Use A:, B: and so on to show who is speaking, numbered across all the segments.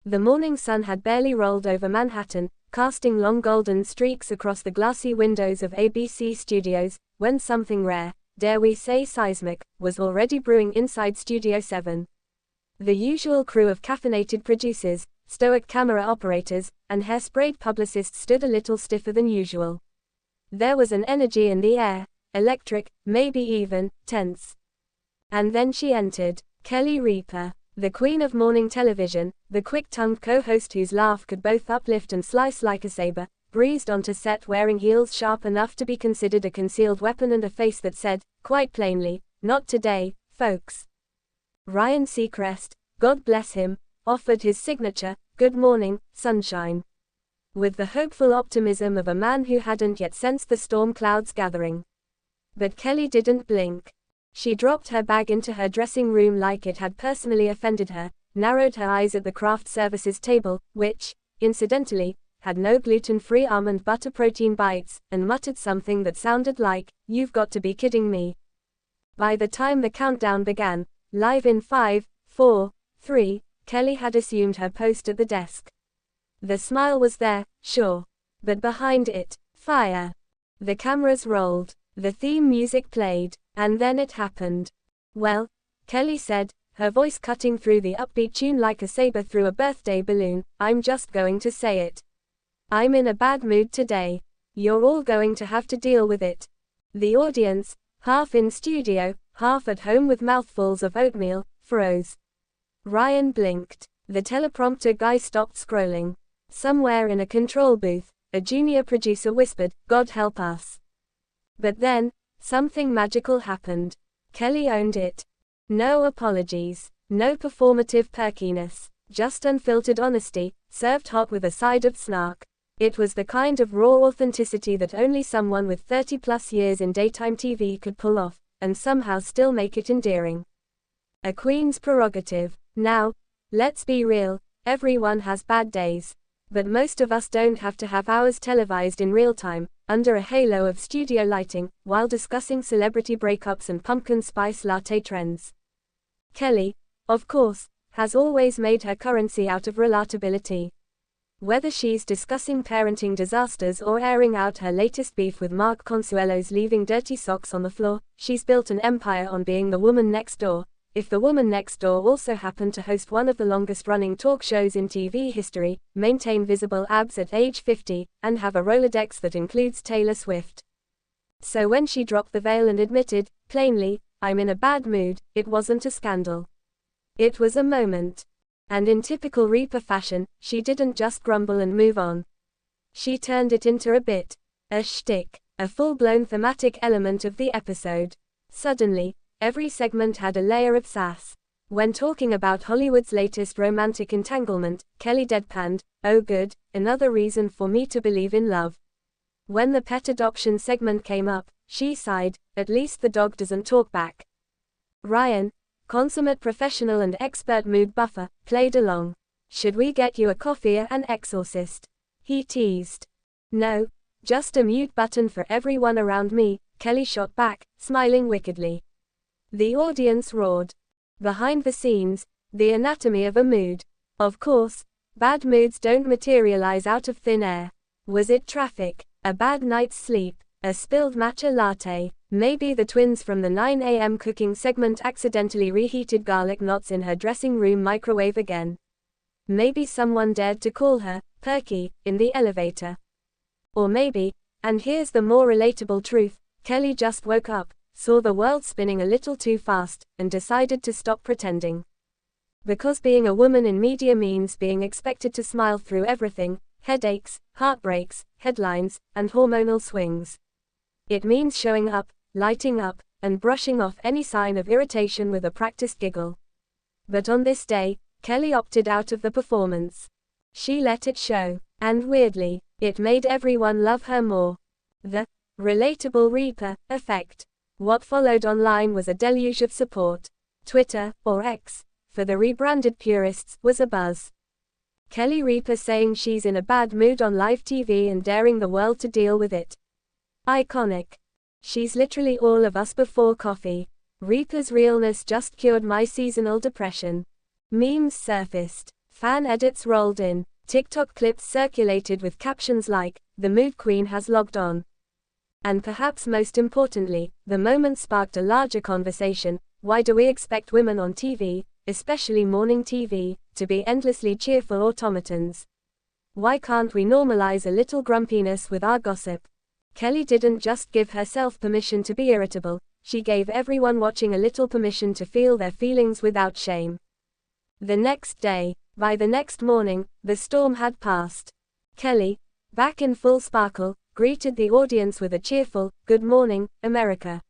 A: The morning sun had barely rolled over Manhattan, casting long golden streaks across the glassy windows of ABC Studios, when something rare, dare we say seismic, was already brewing inside Studio 7. The usual crew of caffeinated producers, stoic camera operators, and hair-sprayed publicists stood a little stiffer than usual. There was an energy in the air, electric, maybe even tense. And then she entered, Kelly Ripa, the queen of morning television, the quick-tongued co-host whose laugh could both uplift and slice like a saber, breezed onto set wearing heels sharp enough to be considered a concealed weapon and a face that said, quite plainly, not today, folks. Ryan Seacrest, God bless him, offered his signature, good morning, sunshine. With the hopeful optimism of a man who hadn't yet sensed the storm clouds gathering. But Kelly didn't blink. She dropped her bag into her dressing room like it had personally offended her, narrowed her eyes at the craft services table, which, incidentally, had no gluten-free almond butter protein bites, and muttered something that sounded like, "You've got to be kidding me." By the time the countdown began, live in 5, 4, 3, Kelly had assumed her post at the desk. The smile was there, sure. But behind it, fire. The cameras rolled, the theme music played, and then it happened. Well, Kelly said, her voice cutting through the upbeat tune like a saber through a birthday balloon, I'm just going to say it. I'm in a bad mood today. You're all going to have to deal with it. The audience, half in studio, half at home with mouthfuls of oatmeal, froze. Ryan blinked. The teleprompter guy stopped scrolling. Somewhere in a control booth, a junior producer whispered, God help us. But then, something magical happened. Kelly owned it. No apologies, no performative perkiness, just unfiltered honesty, served hot with a side of snark. It was the kind of raw authenticity that only someone with 30+ years in daytime TV could pull off, and somehow still make it endearing. A queen's prerogative. Now, let's be real, everyone has bad days. But most of us don't have to have ours televised in real time, under a halo of studio lighting, while discussing celebrity breakups and pumpkin spice latte trends. Kelly, of course, has always made her currency out of relatability. Whether she's discussing parenting disasters or airing out her latest beef with Mark Consuelo's leaving dirty socks on the floor, she's built an empire on being the woman next door. If the woman next door also happened to host one of the longest-running talk shows in TV history, maintain visible abs at age 50, and have a Rolodex that includes Taylor Swift. So when she dropped the veil and admitted, plainly, I'm in a bad mood, it wasn't a scandal. It was a moment. And in typical Ripa fashion, she didn't just grumble and move on. She turned it into a bit, a shtick, a full-blown thematic element of the episode. Suddenly, every segment had a layer of sass. When talking about Hollywood's latest romantic entanglement, Kelly deadpanned, oh good, another reason for me to believe in love. When the pet adoption segment came up, she sighed, at least the dog doesn't talk back. Ryan, consummate professional and expert mood buffer, played along. Should we get you a coffee or an exorcist? He teased. No, just a mute button for everyone around me, Kelly shot back, smiling wickedly. The audience roared. Behind the scenes, the anatomy of a mood. Of course, bad moods don't materialize out of thin air. Was it traffic? A bad night's sleep? A spilled matcha latte? Maybe the twins from the 9 a.m. cooking segment accidentally reheated garlic knots in her dressing room microwave again. Maybe someone dared to call her perky in the elevator. Or maybe, and here's the more relatable truth, Kelly just woke up, saw the world spinning a little too fast, and decided to stop pretending. Because being a woman in media means being expected to smile through everything, headaches, heartbreaks, headlines, and hormonal swings. It means showing up, lighting up, and brushing off any sign of irritation with a practiced giggle. But on this day, Kelly opted out of the performance. She let it show, and weirdly, it made everyone love her more. The relatable Ripa effect. What followed online was a deluge of support. Twitter, or X, for the rebranded purists, was abuzz. Kelly Ripa saying she's in a bad mood on live TV and daring the world to deal with it. Iconic. She's literally all of us before coffee. Ripa's realness just cured my seasonal depression. Memes surfaced. Fan edits rolled in. TikTok clips circulated with captions like, "The Mood Queen has logged on." And perhaps most importantly, the moment sparked a larger conversation. Why do we expect women on TV, especially morning TV, to be endlessly cheerful automatons? Why can't we normalize a little grumpiness with our gossip? Kelly didn't just give herself permission to be irritable, she gave everyone watching a little permission to feel their feelings without shame. The next day, by the next morning, the storm had passed. Kelly, back in full sparkle, greeted the audience with a cheerful, "Good morning, America."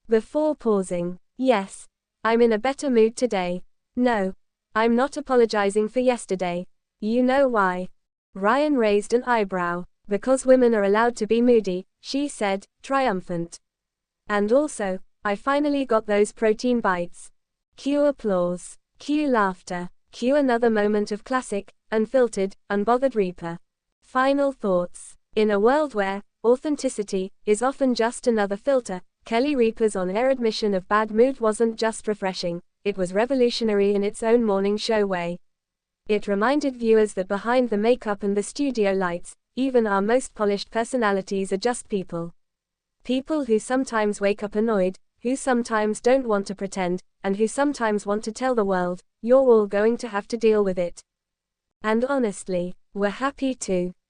A: Before pausing, "Yes, I'm in a better mood today. No, I'm not apologizing for yesterday. You know why?" Ryan raised an eyebrow. "Because women are allowed to be moody," she said, triumphant. "And also, I finally got those protein bites." Cue applause. Cue laughter. Cue another moment of classic, unfiltered, unbothered Ripa. Final thoughts. In a world where authenticity is often just another filter, Kelly Ripa's on-air admission of bad mood wasn't just refreshing, it was revolutionary in its own morning show way. It reminded viewers that behind the makeup and the studio lights, even our most polished personalities are just people. People who sometimes wake up annoyed, who sometimes don't want to pretend, and who sometimes want to tell the world, "You're all going to have to deal with it." And honestly, we're happy to.